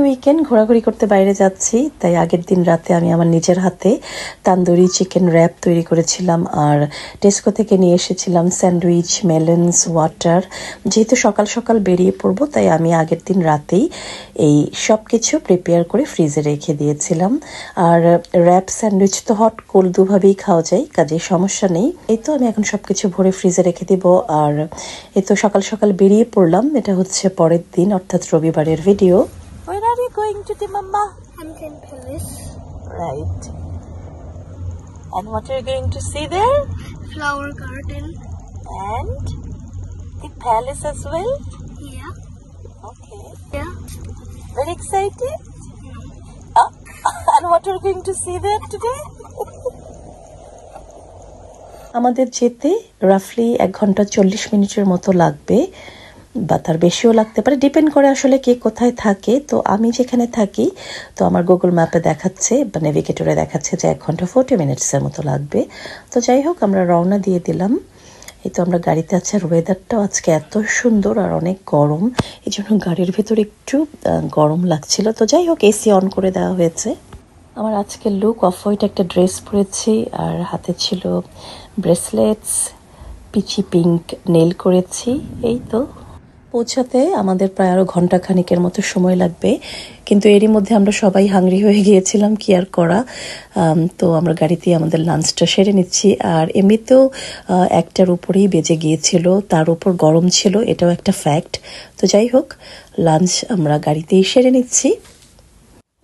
Weekend ঘোরাঘুরি করতে বাইরে যাচ্ছি, তাই আগের দিন রাতে আমি আমার নিজের হাতে তান্দুরি চিকেন র্যাপ তৈরি করেছিলাম আর টেস্কো থেকে নিয়ে এসেছিলাম স্যান্ডউইচ, মেলনস, ওয়াটার। যেহেতু সকাল সকাল বেরিয়ে পড়বো, তাই আমি আগের দিন রাতেই এই সব কিছু প্রিপেয়ার করে ফ্রিজে রেখে দিয়েছিলাম। আর র্যাপ স্যান্ডউইচ তো হট কোল্ড দুভাবেই খাওয়া যায়, কাজে সমস্যা নেই। এই তো আমি এখন সবকিছু ভরে ফ্রিজে রেখে দিব। আর এই তো সকাল সকাল বেরিয়ে পড়লাম। এটা হচ্ছে পরের দিন, অর্থাৎ রবিবারের video. Where are you going today, Mama? Hampton Palace. Right. And what are you going to see there? Flower garden. And the palace as well? Yeah. Okay. Yeah. Very excited? Oh, and what are you going to see there today? আমাদের যেতে রাফলি 1 ঘন্টা 40 মিনিটের মতো লাগবে, বা তার বেশিও লাগতে পারে, ডিপেন্ড করে আসলে কে কোথায় থাকে। তো আমি যেখানে থাকি, তো আমার গুগল ম্যাপে দেখাচ্ছে বা নেভিগেটরে দেখাচ্ছে যে 1 ঘন্টা 40 মিনিটসের মতো লাগবে। তো যাই হোক, আমরা রওনা দিয়ে দিলাম। এই তো আমরা গাড়িতে আছি। আর ওয়েদারটাও আজকে এত সুন্দর আর অনেক গরম, এই জন্য গাড়ির ভেতর একটু গরম লাগছিল। তো যাই হোক, এসি অন করে দেওয়া হয়েছে। আমার আজকের লুক অফ হোয়াইট একটা ড্রেস পরেছি, আর হাতে ছিল ব্রেসলেটস, পিচি পিঙ্ক নেল করেছি। এই তো পৌঁছাতে আমাদের প্রায় আরও ঘন্টা খানিকের মতো সময় লাগবে, কিন্তু এরই মধ্যে আমরা সবাই হাংরি হয়ে গিয়েছিলাম, কি আর করা। তো আমরা গাড়িতেই আমাদের লাঞ্চটা সেরে নিচ্ছি। আর এমনিতেও 1টার উপরেই বেজে গিয়েছিল, তার উপর গরম ছিল, এটাও একটা ফ্যাক্ট। তো যাই হোক, লাঞ্চ আমরা গাড়িতেই সেরে নিচ্ছি।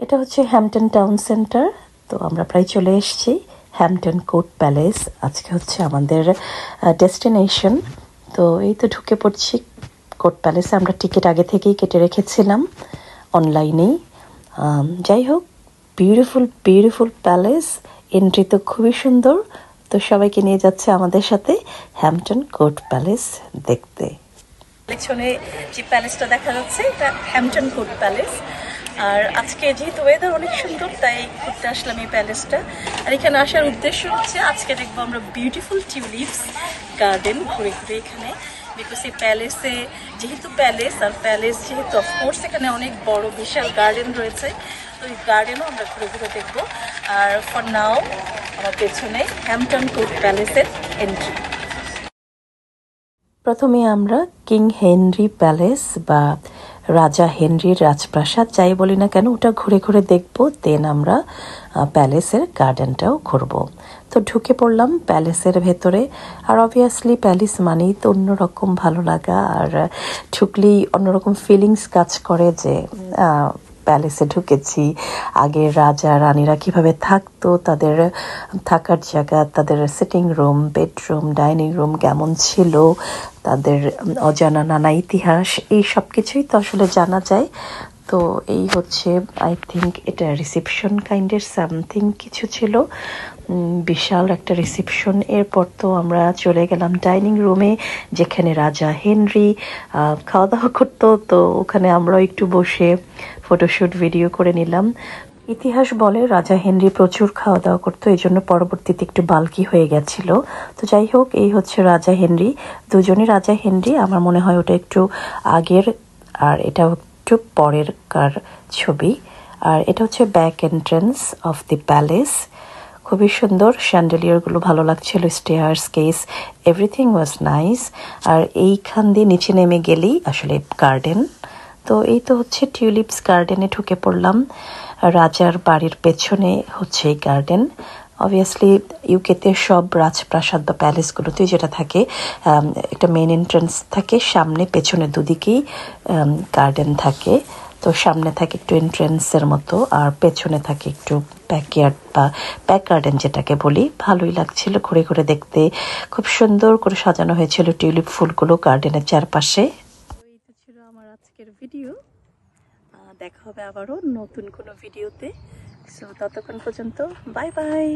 এটা হচ্ছে হ্যাম্পটন টাউন সেন্টার। তো আমরা প্রায় চলে এসেছি। হ্যাম্পটন কোর্ট প্যালেস আজকে হচ্ছে আমাদের ডেস্টিনেশন। তো এই তো ঢুকে পড়ছি কোর্ট প্যালেসে। আমরা টিকিট আগে থেকেই কেটে রেখেছিলাম অনলাইনেই। যাই হোক, বিউটিফুল বিউটিফুল প্যালেস। এন্ট্রি তো খুবই সুন্দর। তো সবাইকে নিয়ে যাচ্ছে আমাদের সাথে হ্যাম্পটন কোর্ট প্যালেস দেখতে। পেছনে যে প্যালেসটা দেখা যাচ্ছে, এটা হ্যাম্পটন কোর্ট প্যালেস। আর আজকে যেহেতু ওয়েদার অনেক সুন্দর, তাই ঘুরতে আসলাম এই প্যালেসটা। আর এখানে আসার উদ্দেশ্য হচ্ছে আজকে দেখবো আমরা বিউটিফুল টিউলিপস গার্ডেন ঘুরে ঘুরে এখানে। বিকজ এই প্যালেসে যেহেতু প্যালেস, আর প্যালেস যেহেতু অফকোর্স এখানে অনেক বড় বিশাল গার্ডেন রয়েছে, তো এই গার্ডেনও আমরা ঘুরে ঘুরে দেখবো। আর ফর নাও আমার পেছনে হ্যাম্পটন কোর্ট প্যালেসের এন্ট্রি। প্রথমে আমরা কিং হেনরি প্যালেস বা রাজা হেনরির রাজপ্রাসাদ যাই বলি না কেন, ওটা ঘুরে ঘুরে দেখবো। দেন আমরা প্যালেসের গার্ডেনটাও ঘুরবো। তো ঢুকে পড়লাম প্যালেসের ভেতরে। আর অবভিয়াসলি প্যালেস মানেই তো অন্যরকম ভালো লাগা, আর ঢুকলেই অন্যরকম ফিলিংস কাজ করে যে প্যালেসে ঢুকেছি। আগে রাজা রানীরা কিভাবে থাকতো, তাদের থাকার জায়গা, তাদের sitting room, bedroom, dining room কেমন ছিল, তাদের অজানা নানা ইতিহাস, এই সব কিছুই তো আসলে জানা যায়। তো এই হচ্ছে, আই থিঙ্ক এটা রিসেপশন কাইন্ডের সামথিং কিছু ছিল, বিশাল একটা রিসেপশন। এরপর তো আমরা চলে গেলাম ডাইনিং রুমে, যেখানে রাজা হেনরি খাওয়া দাওয়া করতো। তো ওখানে আমরাও একটু বসে ফটোশ্যুট ভিডিও করে নিলাম। ইতিহাস বলে রাজা হেনরি প্রচুর খাওয়া দাওয়া করতো, এই জন্য পরবর্তীতে একটু বাল্কি হয়ে গেছিল। তো যাই হোক, এই হচ্ছে রাজা হেনরি, দুজনই রাজা হেনরি। আমার মনে হয় ওটা একটু আগের, আর এটা একটু পরের কার ছবি। আর এটা হচ্ছে back entrance of the palace. খুবই সুন্দর, শ্যান্ডেলিয়ারগুলো ভালো লাগছিল, stairs, case, everything was nice. আর এইখান দিয়ে নিচে নেমে গেলেই আসলে গার্ডেন। তো এই তো হচ্ছে টিউলিপস গার্ডেনে ঢুকে পড়লাম। রাজার বাড়ির পেছনে হচ্ছে এই গার্ডেন। অবভিয়াসলি ইউকেতে সব রাজপ্রাসাদ বা প্যালেসগুলোতেই যেটা থাকে, একটা মেন এন্ট্রান্স থাকে, সামনে পেছনে দুদিকেই গার্ডেন থাকে। তো সামনে থাকে একটু এন্ট্রান্সের মতো, আর পেছনে থাকে একটু ব্যাকইয়ার্ড বা ব্যাক গার্ডেন যেটাকে বলি। ভালোই লাগছিল ঘুরে ঘুরে দেখতে, খুব সুন্দর করে সাজানো হয়েছিল টিউলিপ ফুলগুলো গার্ডেনের চারপাশে। এই তো ছিল আমার আজকের ভিডিও। দেখা হবে আবারও নতুন কোনো ভিডিওতে। সো ততক্ষণ পর্যন্ত বাই বাই।